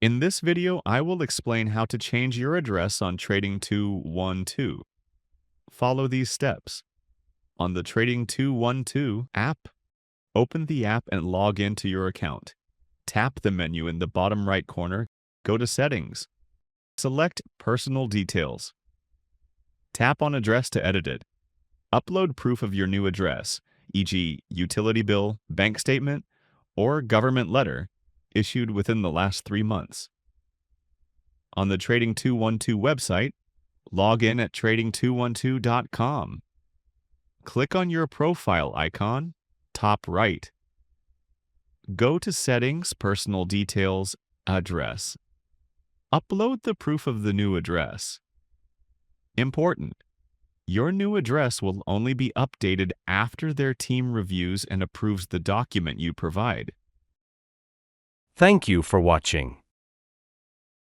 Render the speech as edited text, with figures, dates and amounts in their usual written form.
In this video, I will explain how to change your address on Trading 212. Follow these steps. On the Trading 212 app, open the app and log into your account. Tap the menu in the bottom right corner, go to Settings. Select Personal Details. Tap on Address to edit it. Upload proof of your new address, e.g. utility bill, bank statement, or government letter issued within the last 3 months. On the Trading 212 website, log in at trading212.com. Click on your profile icon, top right. Go to Settings, Personal Details, Address. Upload the proof of the new address. Important: your new address will only be updated after their team reviews and approves the document you provide. Thank you for watching.